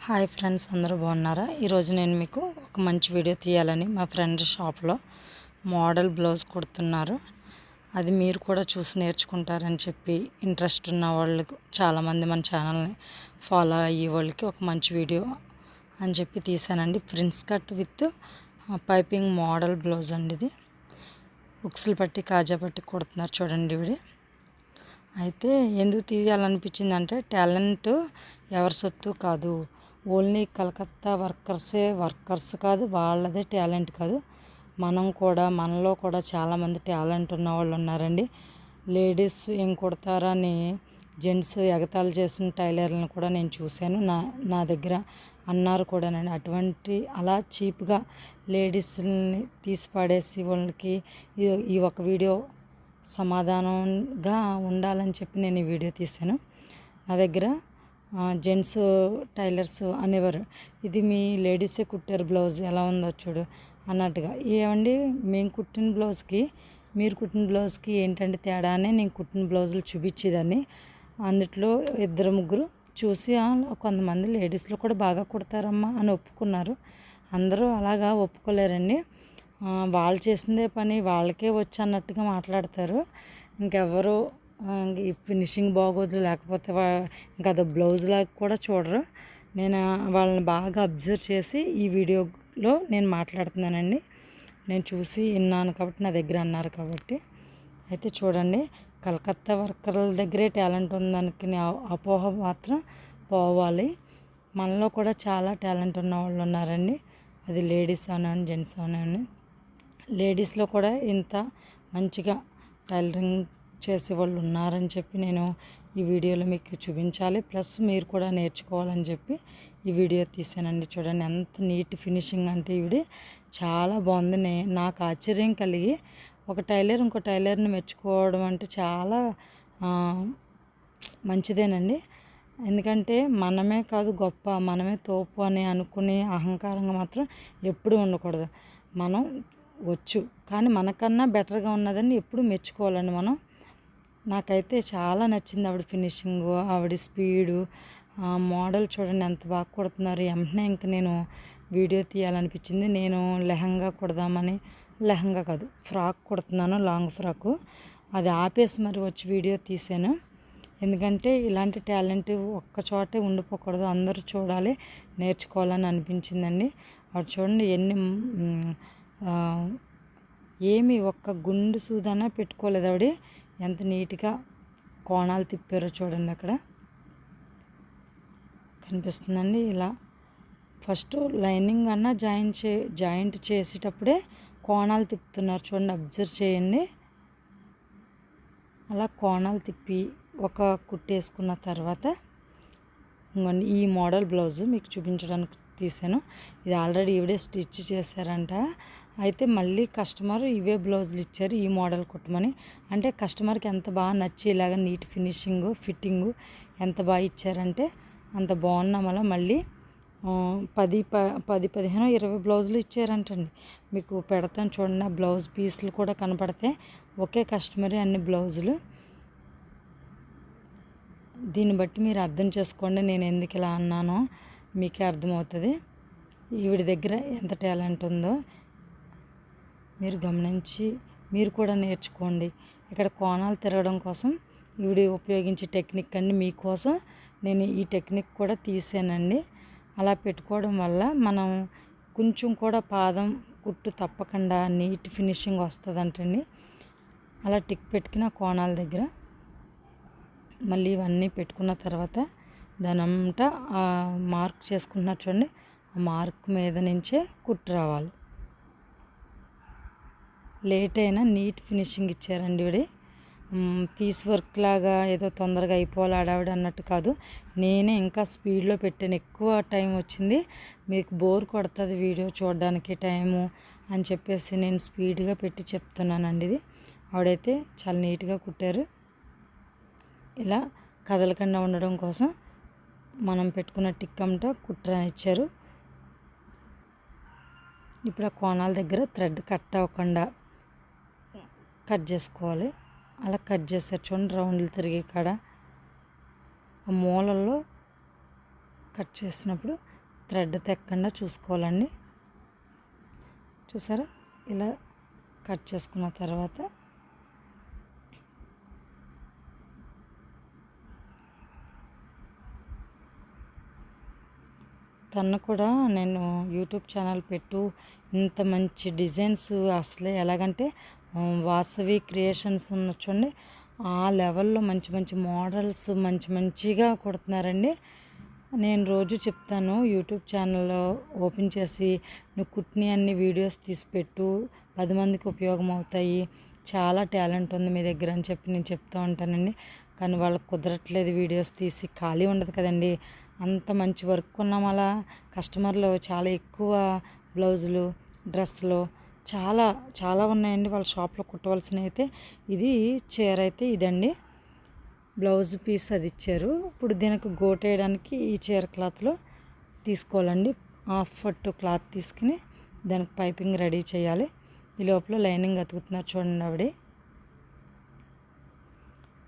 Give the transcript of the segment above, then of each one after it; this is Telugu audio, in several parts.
హాయ్ ఫ్రెండ్స్, అందరూ బాగున్నారా? ఈరోజు నేను మీకు ఒక మంచి వీడియో తీయాలని మా ఫ్రెండ్ షాప్లో మోడల్ బ్లౌజ్ కుడుతున్నారు. అది మీరు కూడా చూసి నేర్చుకుంటారని చెప్పి ఇంట్రెస్ట్ ఉన్న వాళ్ళకు, చాలామంది మన ఛానల్ని ఫాలో అయ్యే వాళ్ళకి ఒక మంచి వీడియో అని చెప్పి తీసానండి. Prince cut with piping model blouse అండి. ఇది ఉక్సులు పట్టి కాజా పట్టి కుడుతున్నారు చూడండి. ఇవి అయితే ఎందుకు తీయాలనిపించింది అంటే, టాలెంట్ ఎవరి సొత్తు కాదు, ఓన్లీ కలకత్తా వర్కర్స్ కాదు, వాళ్ళదే టాలెంట్ కాదు. మనలో కూడా చాలామంది టాలెంట్ ఉన్న వాళ్ళు ఉన్నారండి. లేడీస్ ఏం కుడతారని జెంట్స్ ఎగతాళి చేసిన టైలర్లను కూడా నేను చూశాను. నా దగ్గర అన్నారు కూడానండి. అలా చీప్గా లేడీస్ని తీసి పడేసి వాళ్ళకి ఈ ఒక వీడియో సమాధానంగా ఉండాలని చెప్పి నేను ఈ వీడియో తీశాను. నా దగ్గర జెంట్స్ టైలర్స్ అనేవారు, ఇది మీ లేడీసే కుట్టారు బ్లౌజ్, ఎలా ఉందో చూడు అన్నట్టుగా. ఏమండి, మేము కుట్టిన బ్లౌజ్కి మీరు కుట్టిన బ్లౌజ్కి ఏంటంటే తేడా అని నేను కుట్టిన బ్లౌజులు చూపించేదాన్ని. అందులో ఇద్దరు ముగ్గురు చూసి కొంతమంది లేడీస్లో కూడా బాగా కుడతారమ్మా అని ఒప్పుకున్నారు. అందరూ అలాగా ఒప్పుకోలేరండి. వాళ్ళు చేసిందే పని వాళ్ళకే వచ్చు అన్నట్టుగా మాట్లాడతారు. ఇంకెవరు ఈ ఫినిషింగ్ బాగోదు, లేకపోతే ఇంకా అది బ్లౌజ్ లాగా కూడా చూడరు. నేను వాళ్ళని బాగా అబ్జర్వ్ చేసి ఈ వీడియోలో నేను మాట్లాడుతున్నానండి. నేను చూసి విన్నాను కాబట్టి, నా దగ్గర అన్నారు కాబట్టి. అయితే చూడండి, కలకత్తా వర్కర్ల దగ్గరే టాలెంట్ ఉందనుకునే అపోహ మాత్రం పోవాలి. మనలో కూడా చాలా టాలెంట్ ఉన్న వాళ్ళు ఉన్నారండి. అది లేడీస్ అవనండి, జెంట్స్ అవనండి. లేడీస్లో కూడా ఇంత మంచిగా టైలరింగ్ చేసేవాళ్ళు ఉన్నారని చెప్పి నేను ఈ వీడియోలో మీకు చూపించాలి. ప్లస్ మీరు కూడా నేర్చుకోవాలని చెప్పి ఈ వీడియో తీసానండి. చూడండి ఎంత నీట్ ఫినిషింగ్ అంటే, ఇవి చాలా బాగుంది. నాకు ఆశ్చర్యం కలిగి, ఒక టైలర్ ఇంకో టైలర్ని మెచ్చుకోవడం అంటే చాలా మంచిదేనండి. ఎందుకంటే మనమే కాదు గొప్ప, మనమే తోపు అని అనుకుని అహంకారంగా మాత్రం ఎప్పుడూ ఉండకూడదు. మనం వచ్చు కానీ మనకన్నా బెటర్గా ఉన్నదని ఎప్పుడు మెచ్చుకోవాలండి మనం. నాకైతే చాలా నచ్చింది ఆవిడ ఫినిషింగు, ఆవిడ స్పీడు, మోడల్ చూడండి ఎంత బాగా కుడుతున్నారు. వెంటనే ఇంక నేను వీడియో తీయాలనిపించింది. నేను లెహంగా కుడదామని, లెహంగా కాదు ఫ్రాక్ కుడుతున్నాను, లాంగ్ ఫ్రాకు. అది ఆపేసి మరి వచ్చి వీడియో తీసాను. ఎందుకంటే ఇలాంటి టాలెంట్ ఒక్కచోటే ఉండిపోకూడదు, అందరూ చూడాలి, నేర్చుకోవాలని అనిపించిందండి. అటు చూడండి ఏమి ఒక్క గుండు సూదన పెట్టుకోలేదు ఆవిడ. ఎంత నీట్గా కోణాలు తిప్పారో చూడండి, అక్కడ కనిపిస్తుందండి. ఇలా ఫస్ట్ లైనింగ్ అన్న జాయింట్ చేసేటప్పుడే కోణాలు తిప్పుతున్నారు చూడండి, అబ్జర్వ్ చేయండి. అలా కోణాలు తిప్పి ఒక కుట్టేసుకున్న తర్వాత ఇంకొన్ని ఈ మోడల్ బ్లౌజ్ మీకు చూపించడానికి తీసాను. ఇది ఆల్రెడీ ఈవిడే స్టిచ్ చేశారంట. అయితే మళ్ళీ కస్టమర్ ఇవే బ్లౌజులు ఇచ్చారు ఈ మోడల్ కుట్టమని. అంటే కస్టమర్కి ఎంత బాగా నచ్చి ఇలాగ నీట్ ఫినిషింగు, ఫిట్టింగు ఎంత బాగా ఇచ్చారంటే అంత బాగున్నాం. అలా మళ్ళీ 10, 15, 20 బ్లౌజులు ఇచ్చారంటండి. మీకు పెడతాను చూడండి, ఆ బ్లౌజ్ పీసులు కూడా కనపడతాయి. ఒకే కస్టమరే అన్ని బ్లౌజులు. దీన్ని బట్టి మీరు అర్థం చేసుకోండి నేను ఎందుకు ఇలా అన్నానో మీకే అర్థమవుతుంది. ఈవిడ దగ్గర ఎంత టాలెంట్ ఉందో మీరు గమనించి మీరు కూడా నేర్చుకోండి. ఇక్కడ కోణాలు తిరగడం కోసం ఈవిడ ఉపయోగించే టెక్నిక్ అండి. మీకోసం నేను ఈ టెక్నిక్ కూడా తీసానండి. అలా పెట్టుకోవడం వల్ల మనం కొంచెం కూడా పాదం కుట్టు తప్పకుండా నీట్ ఫినిషింగ్ వస్తుందంటండి. అలా టిక్ పెట్టుకున్న కోణాల దగ్గర మళ్ళీ ఇవన్నీ పెట్టుకున్న తర్వాత దానంతా మార్క్ చేసుకుంటున్నారు చూడండి, ఆ మార్క్ మీద నుంచే కుట్టు రావాలి. లేట్ అయినా నీట్ ఫినిషింగ్ ఇచ్చారండి. ఇవిడి పీస్ వర్క్ లాగా ఏదో తొందరగా అయిపోవాలి ఆడావిడ అన్నట్టు కాదు. నేనే ఇంకా స్పీడ్లో పెట్టాను, ఎక్కువ టైం వచ్చింది, మీకు బోర్ కొడుతుంది వీడియో చూడడానికి టైము అని చెప్పేసి నేను స్పీడ్గా పెట్టి చెప్తున్నానండి. ఇది ఆవిడైతే చాలా నీట్గా కుట్టారు. ఇలా కదలకుండా ఉండడం కోసం మనం పెట్టుకున్న టిక్కంతో కుట్ర ఇచ్చారు. ఇప్పుడు ఆ కోణాల దగ్గర థ్రెడ్ కట్ అవ్వకుండా కట్ చేసుకోవాలి. అలా కట్ చేస్తారు చూడండి, రౌండ్లు తిరిగి కాడ ఆ మూలల్లో కట్ చేసినప్పుడు థ్రెడ్ తెక్కకుండా చూసుకోవాలండి. చూసారా, ఇలా కట్ చేసుకున్న తర్వాత తను కూడా నేను యూట్యూబ్ ఛానల్ పెట్టు, ఇంత మంచి డిజైన్స్ అసలే ఎలాగంటే వాసవి క్రియేషన్స్ ఉన్న చూడండి, ఆ లెవెల్లో మంచి మంచి మోడల్స్ మంచిగా కుడుతున్నారండి. నేను రోజు చెప్తాను, యూట్యూబ్ ఛానల్ ఓపెన్ చేసి నువ్వు కుట్టిన అన్ని వీడియోస్ తీసి పెట్టు, 10 మందికి ఉపయోగం అవుతాయి, చాలా టాలెంట్ ఉంది మీ దగ్గర అని చెప్పి నేను చెప్తూ ఉంటానండి. కానీ వాళ్ళకి కుదరట్లేదు, వీడియోస్ తీసి ఖాళీ ఉండదు కదండి. అంత మంచి వర్క్ ఉన్నాం, అలా కస్టమర్లు చాలా ఎక్కువ బ్లౌజులు, డ్రెస్సులు చాలా ఉన్నాయండి వాళ్ళ షాప్లో కుట్టవలసినవి. అయితే ఇది చీర అయితే ఇదండి, బ్లౌజ్ పీస్ అది ఇచ్చారు. ఇప్పుడు దీనికి గోటేయడానికి ఈ చీర క్లాత్లో తీసుకోవాలండి. హాఫ్ ఫట్టు క్లాత్ తీసుకుని దానికి పైపింగ్ రెడీ చేయాలి. ఈ లోపల లైనింగ్ అతుకుతున్నారు చూడండి ఆవిడ.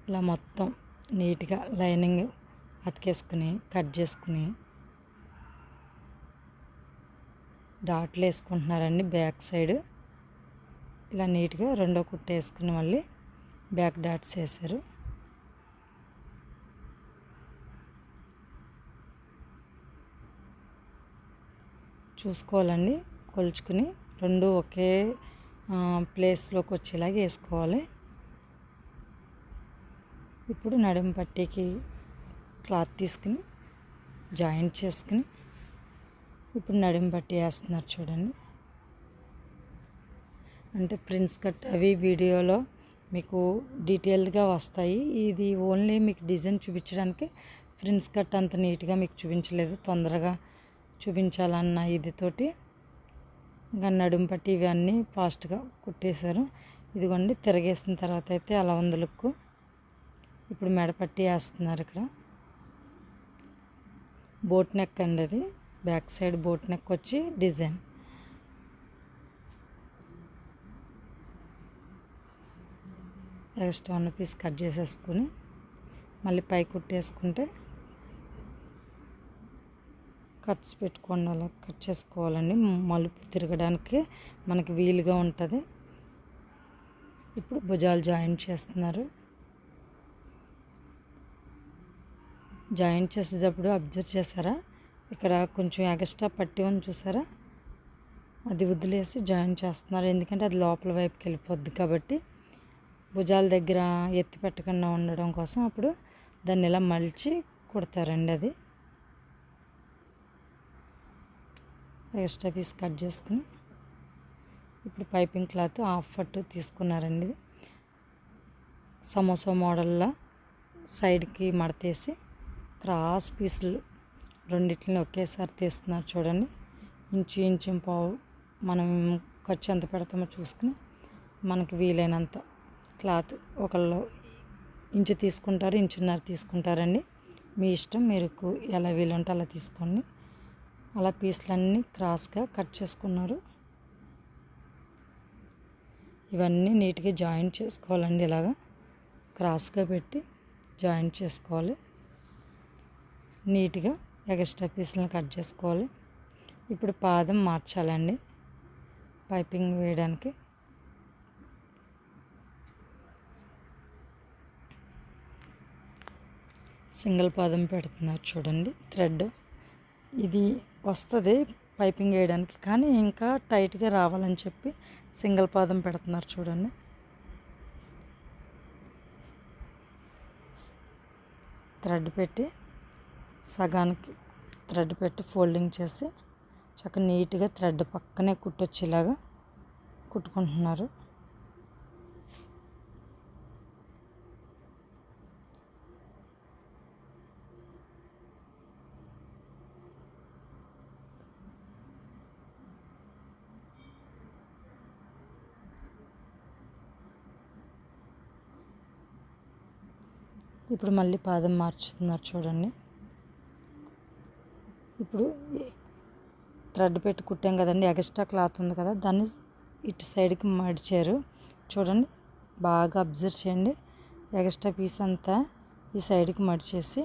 ఇలా మొత్తం నీట్గా లైనింగ్ అతికేసుకుని కట్ చేసుకుని డాట్లు వేసుకుంటున్నారండి బ్యాక్ సైడ్. ఇలా నీట్గా రెండో కుట్టు వేసుకుని మళ్ళీ బ్యాక్ డాట్స్ వేసారు. చూసుకోవాలండి, కొలుచుకుని రెండు ఒకే ప్లేస్లోకి వచ్చేలాగా వేసుకోవాలి. ఇప్పుడు నడుము పట్టీకి క్లాత్ తీసుకుని జాయింట్ చేసుకుని ఇప్పుడు నడుము పట్టీ వేస్తున్నారు చూడండి. అంటే ప్రిన్స్ కట్ అవి వీడియోలో మీకు డీటెయిల్డ్గా వస్తాయి. ఇది ఓన్లీ మీకు డిజైన్ చూపించడానికి ప్రిన్స్ కట్ అంత నీట్గా మీకు చూపించలేదు, తొందరగా చూపించాలన్న ఇదితోటి ఇంకా నడుము పట్టి ఇవన్నీ ఫాస్ట్గా కుట్టేశారు. ఇదిగోండి, తిరగేసిన తర్వాత అయితే అలా ఉంది లుక్. ఇప్పుడు మెడపట్టి వేస్తున్నారు. ఇక్కడ బోట్ నెక్ అండి, అది బ్యాక్ సైడ్ బోట్ నెక్ వచ్చి డిజైన్. ఎక్స్ట్రా ఉన్న పీస్ కట్ చేసేసుకుని మళ్ళీ పై కుట్టేసుకుంటే కట్స్ పెట్టుకోండి, అలా కట్ చేసుకోవాలండి. మలుపు తిరగడానికి మనకి వీలుగా ఉంటుంది. ఇప్పుడు భుజాలు జాయింట్ చేస్తున్నారు. జాయింట్ చేసేటప్పుడు అబ్జర్వ్ చేశారా, ఇక్కడ కొంచెం ఎక్స్ట్రా పట్టి ఉంది చూసారా, అది వదిలేసి జాయింట్ చేస్తున్నారు. ఎందుకంటే అది లోపల వైపుకి వెళ్ళిపోద్ది కాబట్టి భుజాల దగ్గర ఎత్తి పెట్టకుండా ఉండడం కోసం అప్పుడు దాన్ని ఇలా మలిచి కుడతారండి. అది ఎక్స్ట్రా పీస్ కట్ చేసుకుని ఇప్పుడు పైపింగ్ క్లాత్ హాఫ్ ఫట్టు తీసుకున్నారండి. సమోసా మోడల్లో సైడ్కి మడతేసి క్రాస్ పీసులు రెండిట్లని ఒకేసారి తీస్తున్నారు చూడండి. ఇంచు పావు మనం ఖర్చు ఎంత పెడతామో చూసుకుని మనకి వీలైనంత క్లాత్ ఒకళ్ళు ఇంచు తీసుకుంటారు, ఇంచున్నర తీసుకుంటారండి. మీ ఇష్టం, మీరు ఎలా వీలుంటే అలా తీసుకోండి. అలా పీసులన్నీ క్రాస్గా కట్ చేసుకున్నారు. ఇవన్నీ నీట్గా జాయింట్ చేసుకోవాలండి. ఇలాగా క్రాస్గా పెట్టి జాయింట్ చేసుకోవాలి. నీట్గా ఎక్స్ట్రా పీసులను కట్ చేసుకోవాలి. ఇప్పుడు పాదం మార్చాలండి పైపింగ్ వేయడానికి. సింగిల్ పాదం పెడుతున్నారు చూడండి. థ్రెడ్ ఇది వస్తుంది పైపింగ్ వేయడానికి, కానీ ఇంకా టైట్గా రావాలని చెప్పి సింగిల్ పాదం పెడుతున్నారు చూడండి. థ్రెడ్ పెట్టి సగానికి థ్రెడ్ పెట్టి ఫోల్డింగ్ చేసి చక్కగా నీట్గా థ్రెడ్ పక్కనే కుట్టొచ్చేలాగా కుట్టుకుంటున్నారు. ఇప్పుడు మళ్ళీ పాదం మార్చుతున్నారు చూడండి. ఇప్పుడు థ్రెడ్ పెట్టి కుట్టాం కదండి, ఎక్స్ట్రా క్లాత్ ఉంది కదా, దాన్ని ఇటు సైడ్కి మడిచారు చూడండి. బాగా అబ్జర్వ్ చేయండి. ఎక్స్ట్రా పీస్ అంతా ఈ సైడ్కి మడిచేసి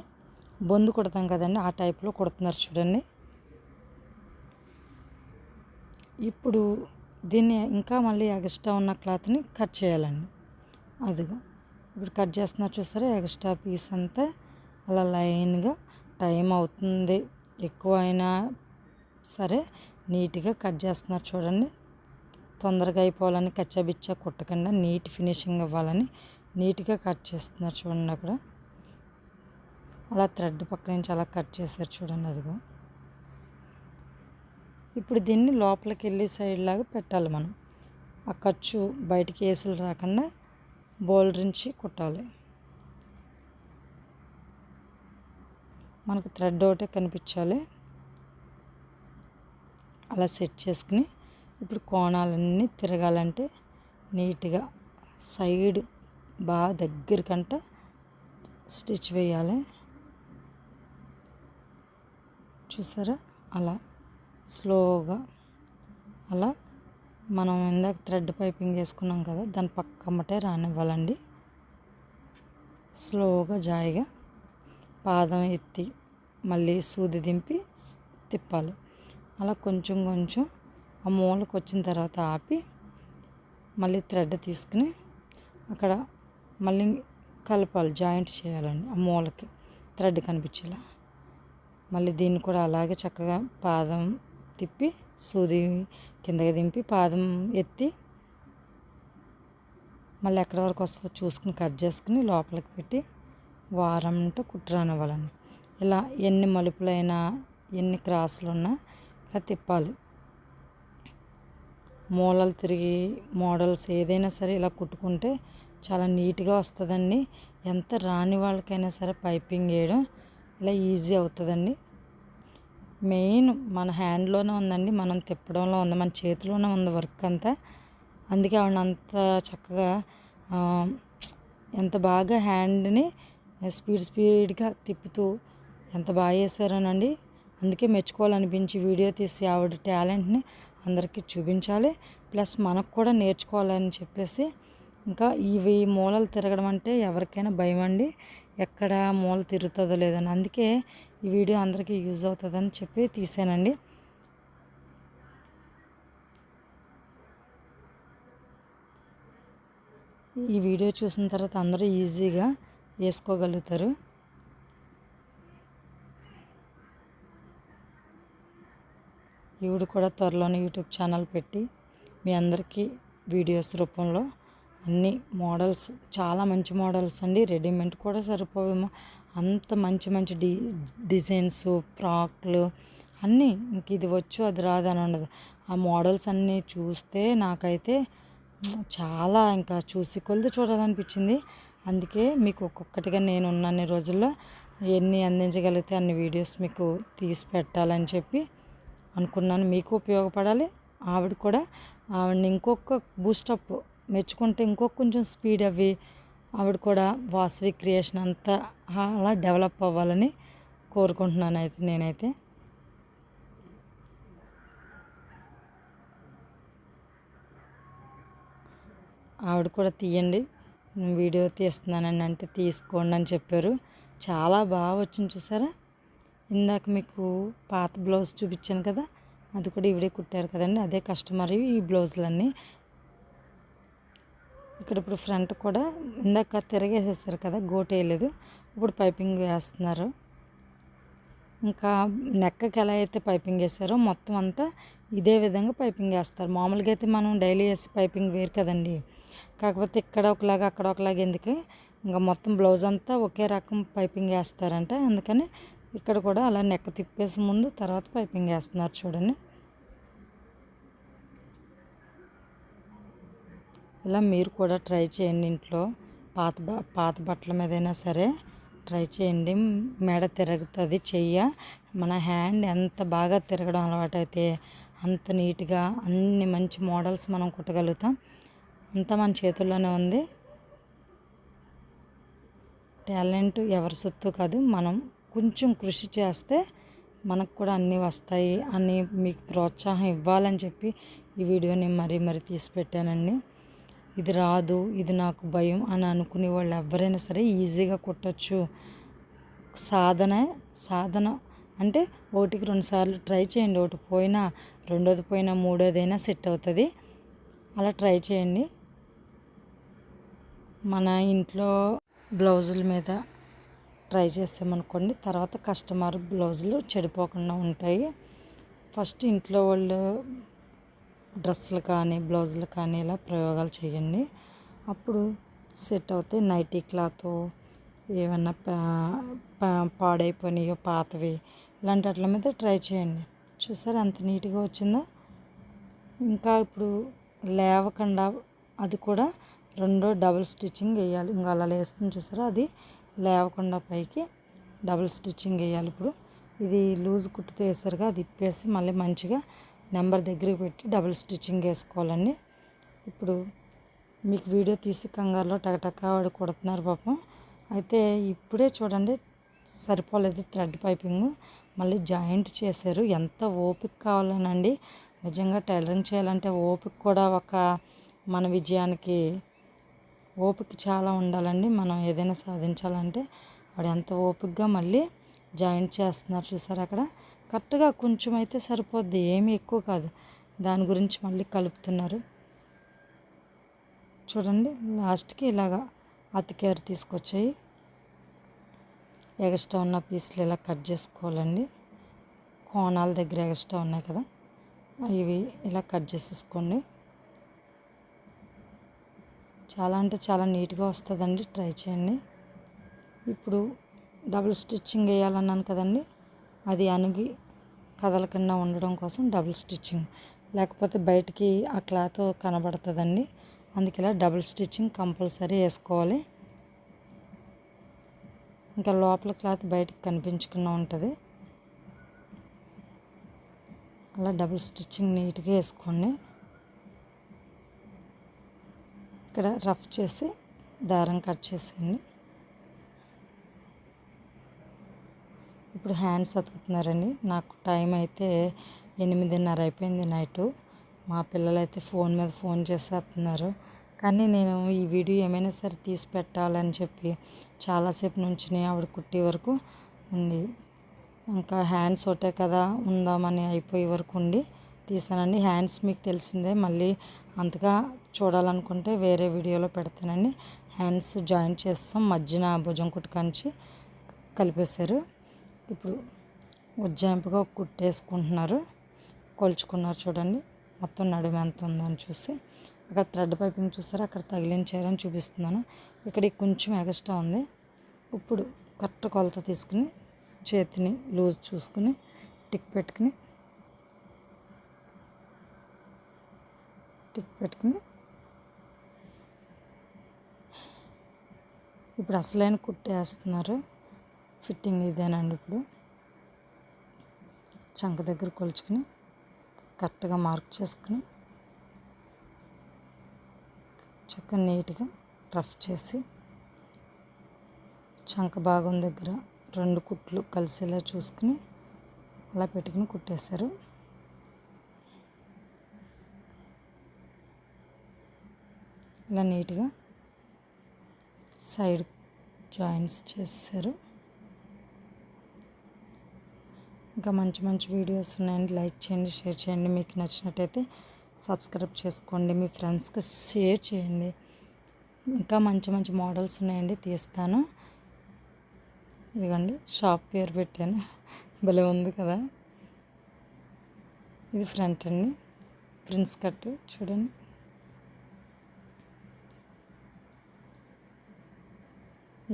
బొందు కుడతాం కదండి, ఆ టైప్లో కుడుతున్నారు చూడండి. ఇప్పుడు దీన్ని ఇంకా మళ్ళీ ఎక్స్ట్రా ఉన్న క్లాత్ని కట్ చేయాలండి. అదిగో ఇప్పుడు కట్ చేస్తున్నారు చూసారా, ఎక్స్ట్రా పీస్ అంతా అలా లైన్గా. టైం అవుతుంది ఎక్కువ అయినా సరే నీట్గా కట్ చేస్తున్నారు చూడండి. తొందరగా అయిపోవాలని కచ్చాబిచ్చా కుట్టకుండా నీట్ ఫినిషింగ్ ఇవ్వాలని నీట్గా కట్ చేస్తున్నారు చూడండి. అక్కడ అలా థ్రెడ్ పక్క నుంచి అలా కట్ చేశారు చూడండి. అదిగో ఇప్పుడు దీన్ని లోపలికి వెళ్ళి సైడ్ లాగా పెట్టాలి. మనం ఆ ఖర్చు బయటికి ఏసులు రాకుండా బోల్డ్రించి కుట్టాలి. మనకు థ్రెడ్ ఒకటే కనిపించాలి. అలా సెట్ చేసుకుని ఇప్పుడు కోణాలన్నీ తిరగాలంటే నీట్గా సైడ్ బాగా దగ్గరికంట స్టిచ్ వేయాలి. చూసారా, అలా స్లోగా అలా మనం ఇందాక థ్రెడ్ పైపింగ్ చేసుకున్నాం కదా, దాని పక్కమ్మటే రానివ్వాలండి. స్లోగా జాయిగా పాదం ఎత్తి మళ్ళీ సూది దింపి తిప్పాలి. అలా కొంచెం కొంచెం ఆ మూలకు వచ్చిన తర్వాత ఆపి మళ్ళీ థ్రెడ్ తీసుకుని అక్కడ మళ్ళీ కలపాలి, జాయింట్ చేయాలండి. ఆ మూలకి థ్రెడ్ కనిపించేలా మళ్ళీ దీన్ని కూడా అలాగే చక్కగా పాదం తిప్పి సూది కిందకి దింపి పాదం ఎత్తి మళ్ళీ ఎక్కడి వరకు వస్తుందో చూసుకుని కట్ చేసుకుని లోపలికి పెట్టి వారంతో కుట్టరానివ్వాలండి. ఇలా ఎన్ని మలుపులైనా ఎన్ని క్రాసులు ఉన్నా ఇలా తిప్పాలి. మూలలు తిరిగి మోడల్స్ ఏదైనా సరే ఇలా కుట్టుకుంటే చాలా నీట్గా వస్తుందండి. ఎంత రాని వాళ్ళకైనా సరే పైపింగ్ వేయడం ఇలా ఈజీ అవుతుందండి. మెయిన్ మన హ్యాండ్లోనే ఉందండి, మనం తిప్పడంలో ఉంది, మన చేతిలోనే ఉంది వర్క్ అంతా. అందుకే ఆవిడ అంత చక్కగా ఎంత బాగా హ్యాండ్ని స్పీడ్గా తిప్పుతూ ఎంత బాగా చేశారోనండి. అందుకే మెచ్చుకోవాలనిపించి వీడియో తీసి ఆవిడ టాలెంట్ని అందరికీ చూపించాలి, ప్లస్ మనకు కూడా నేర్చుకోవాలని చెప్పేసి. ఇంకా ఇవి మూలలు తిరగడం అంటే ఎవరికైనా భయం అండి, ఎక్కడ మూల తిరుగుతుందో లేదని. అందుకే ఈ వీడియో అందరికీ యూజ్ అవుతుందని చెప్పి తీసానండి. ఈ వీడియో చూసిన తర్వాత అందరూ ఈజీగా వేసుకోగలుగుతారు. ఈవిడ కూడా త్వరలోనే యూట్యూబ్ ఛానల్ పెట్టి మీ అందరికీ వీడియోస్ రూపంలో అన్ని మోడల్స్, చాలా మంచి మోడల్స్ అండి, రెడీమేడ్ కూడా సరిపోవేమో అంత మంచి మంచి డిజైన్స్, ఫ్రాక్లు అన్నీ. ఇంక ఇది వచ్చు అది రాదని ఉండదు. ఆ మోడల్స్ అన్నీ చూస్తే నాకైతే చాలా ఇంకా చూసి కొలిది చూడాలనిపించింది. అందుకే మీకు ఒక్కొక్కటిగా నేను ఉన్నన్ని రోజుల్లో ఎన్ని అందించగలిగితే అన్ని వీడియోస్ మీకు తీసి పెట్టాలని చెప్పి అనుకున్నాను. మీకు ఉపయోగపడాలి, ఆవిడ కూడా ఆవిడని ఇంకొక బూస్టప్ మెచ్చుకుంటే ఇంకొక కొంచెం స్పీడ్ అవి ఆవిడ కూడా వాసవి క్రియేషన్ అంతా అలా డెవలప్ అవ్వాలని కోరుకుంటున్నాను నేనైతే. ఆవిడ కూడా తీయండి, వీడియో తీస్తున్నానండి అంటే తీసుకోండి అని చెప్పారు. చాలా బాగా వచ్చింది చూసారా. ఇందాక మీకు పాత బ్లౌజ్ చూపించాను కదా, అది కూడా ఈవిడే కుట్టారు కదండి, అదే కస్టమర్ ఈ బ్లౌజులన్నీ. ఇక్కడ ఇప్పుడు ఫ్రంట్ కూడా ఇందాక తిరగేసేసారు కదా, గోటు వేయలేదు, ఇప్పుడు పైపింగ్ వేస్తున్నారు. ఇంకా నెక్కకి ఎలా అయితే పైపింగ్ వేసారో మొత్తం అంతా ఇదే విధంగా పైపింగ్ వేస్తారు. మామూలుగా అయితే మనం డైలీ వేసి పైపింగ్ వేరు కదండి, కాకపోతే ఇక్కడ ఒకలాగా అక్కడ ఒకలాగా ఎందుకు, ఇంకా మొత్తం బ్లౌజ్ అంతా ఒకే రకం పైపింగ్ వేస్తారంట. అందుకని ఇక్కడ కూడా అలా నెక్ తిప్పేసి ముందు తర్వాత పైపింగ్ వేస్తున్నారు చూడండి. ఇలా మీరు కూడా ట్రై చేయండి ఇంట్లో, పాత బట్టల మీదైనా సరే ట్రై చేయండి. మెడ తిరుగుతుంది, చెయ్య మన హ్యాండ్ ఎంత బాగా తిరగడం అలవాటైతే అంత నీట్గా అన్ని మంచి మోడల్స్ మనం కుట్టగలుగుతాం. అంతా మన చేతుల్లోనే ఉంది. టాలెంట్ ఎవరి సొత్తు కాదు, మనం కొంచెం కృషి చేస్తే మనకు కూడా అన్నీ వస్తాయి అని మీకు ప్రోత్సాహం ఇవ్వాలని చెప్పి ఈ వీడియోని మరీ తీసి పెట్టానండి. ఇది రాదు, ఇది నాకు భయం అని అనుకునే వాళ్ళు ఎవరైనా సరే ఈజీగా కుట్టచ్చు. సాధన అంటే ఒకటికి 2 సార్లు ట్రై చేయండి. ఒకటి పోయినా, రెండోది పోయినా, మూడోదైనా సెట్ అవుతుంది. అలా ట్రై చేయండి. మన ఇంట్లో బ్లౌజుల మీద ట్రై చేసామనుకోండి, తర్వాత కస్టమర్ బ్లౌజులు చెడిపోకుండా ఉంటాయి. ఫస్ట్ ఇంట్లో వాళ్ళు డ్రెస్సులు కానీ, బ్లౌజులు కానీ ఇలా ప్రయోగాలు చేయండి. అప్పుడు సెట్ అవుతాయి. నైటీ క్లాత్ ఏమన్నా పాడైపోయినాయో పాతవి ఇలాంటి వాటి మీద ట్రై చేయండి. చూసారా ఎంత నీట్గా వచ్చిందో. ఇంకా ఇప్పుడు లేవకుండా అది కూడా రెండో డబుల్ స్టిచ్చింగ్ వేయాలి. ఇంకా అలా వేస్తుంది చూసారా, అది లేవకుండా పైకి డబుల్ స్టిచ్చింగ్ వేయాలి. ఇప్పుడు ఇది లూజ్ కుట్టుతో వేసారుగా, అది ఇప్పేసి మళ్ళీ మంచిగా నెంబర్ దగ్గరికి పెట్టి డబుల్ స్టిచ్చింగ్ వేసుకోవాలండి. ఇప్పుడు మీకు వీడియో తీసి కంగారులో టకటక వాడు కొడుతున్నారు పాపం. అయితే ఇప్పుడే చూడండి సరిపోలేదు థ్రెడ్ పైపింగ్, మళ్ళీ జాయింట్ చేశారు. ఎంత ఓపిక కావాలనండి నిజంగా. టైలరింగ్ చేయాలంటే ఓపిక కూడా ఒక మన విజయానికి ఓపిక చాలా ఉండాలండి. మనం ఏదైనా సాధించాలంటే వాడు ఎంత ఓపికగా మళ్ళీ జాయింట్ చేస్తున్నారు చూసారు. అక్కడ కరెక్ట్గా కొంచెం అయితే సరిపోద్ది, ఏమీ ఎక్కువ కాదు. దాని గురించి మళ్ళీ కలుపుతున్నారు చూడండి. లాస్ట్కి ఇలాగా అతికేరు తీసుకొచ్చాయి. ఎగస్ట్రా ఉన్న పీసులు ఇలా కట్ చేసుకోవాలండి. కోణాల దగ్గర ఎగస్ట్రా ఉన్నాయి కదా, ఇవి ఇలా కట్ చేసేసుకోండి. చాలా అంటే చాలా నీట్గా వస్తుందండి. ట్రై చేయండి. ఇప్పుడు డబుల్ స్టిచ్చింగ్ వేయాలన్నాను కదండి, అది అణిగి కదలకుండా ఉండడం కోసం డబుల్ స్టిచ్చింగ్, లేకపోతే బయటికి ఆ క్లాత్ కనబడుతుందండి. అందుకే ఇలా డబుల్ స్టిచ్చింగ్ కంపల్సరీ వేసుకోవాలి. ఇంకా లోపల క్లాత్ బయటికి కనిపించకుండా ఉంటుంది. అలా డబుల్ స్టిచ్చింగ్ నీట్గా వేసుకోండి. ఇక్కడ రఫ్ చేసి దారం కట్ చేసేయండి. ఇప్పుడు హ్యాండ్స్ అతుకుతున్నారండి. నాకు టైం అయితే 8:30 అయిపోయింది నైటు. మా పిల్లలు అయితే ఫోన్ మీద ఫోన్ చేసేస్తున్నారు. కానీ నేను ఈ వీడియో ఏమైనా సరే తీసి పెట్టాలని చెప్పి చాలాసేపు నుంచి ఆవిడ కుట్టే వరకు ఉంది. ఇంకా హ్యాండ్స్ ఒకటే కదా ఉందామని అయిపోయే వరకు ఉండి తీసానండి. హ్యాండ్స్ మీకు తెలిసిందే, మళ్ళీ అంతగా చూడాలనుకుంటే వేరే వీడియోలో పెడతానండి. హ్యాండ్స్ జాయింట్ చేస్తాం, మధ్యన భుజం కుట్టుకంచి కలిపేశారు. ఇప్పుడు ఉజ్జాయింపుగా కుట్టేసుకుంటున్నారు, కొలుచుకున్నారు చూడండి. మొత్తం నడుము ఎంత ఉందని చూసి అక్కడ థ్రెడ్ పైపింగ్ చూసారా, అక్కడ తగిలించారని చూపిస్తున్నాను. ఇక్కడికి కొంచెం ఎగస్ట్రా ఉంది. ఇప్పుడు కరెక్ట్ కొలత తీసుకుని చేతిని లూజ్ చూసుకుని టిక్ పెట్టుకుని ఇప్పుడు అసలైన కుట్టేస్తున్నారు. ఫిట్టింగ్ ఇదేనండి. ఇప్పుడు చంక దగ్గర కొలుచుకుని కరెక్ట్గా మార్క్ చేసుకుని చక్కగా నీట్గా రఫ్ చేసి చంక భాగం దగ్గర 2 కుట్లు కలిసేలా చూసుకుని అలా పెట్టుకుని కుట్టేశారు. ఇలా నీట్గా సైడ్ జాయింట్స్ చేశారు. ఇంకా మంచి మంచి వీడియోస్ ఉన్నాయండి. లైక్ చేయండి, షేర్ చేయండి. మీకు నచ్చినట్టయితే సబ్స్క్రైబ్ చేసుకోండి, మీ ఫ్రెండ్స్కి షేర్ చేయండి. ఇంకా మంచి మంచి మోడల్స్ ఉన్నాయండి, తీస్తాను. ఇదిగోండి షాప్ పేరు పెట్టాను, భలే ఉంది కదా. ఇది ఫ్రంట్ అండి, ప్రిన్స్ కట్ చూడండి.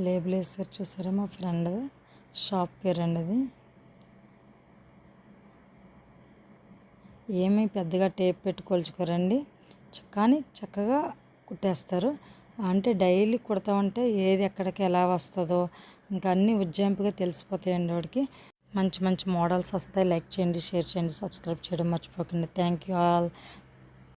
లేబుల్ వేసారు చూసారా, మా ఫ్రెండ్ షాప్ పేరు అండి అది. ఏమీ పెద్దగా టేప్ పెట్టి కొలుచుకోరండి, కానీ చక్కగా కుట్టేస్తారు. అంటే డైలీ కుడతామంటే ఏది ఎక్కడికి ఎలా వస్తుందో ఇంకా అన్నీ ఉజ్జాయింపుగా తెలిసిపోతాయండి. వాడికి మంచి మంచి మోడల్స్ వస్తాయి. లైక్ చేయండి, షేర్ చేయండి, సబ్స్క్రైబ్ చేయడం మర్చిపోకండి. Thank you all.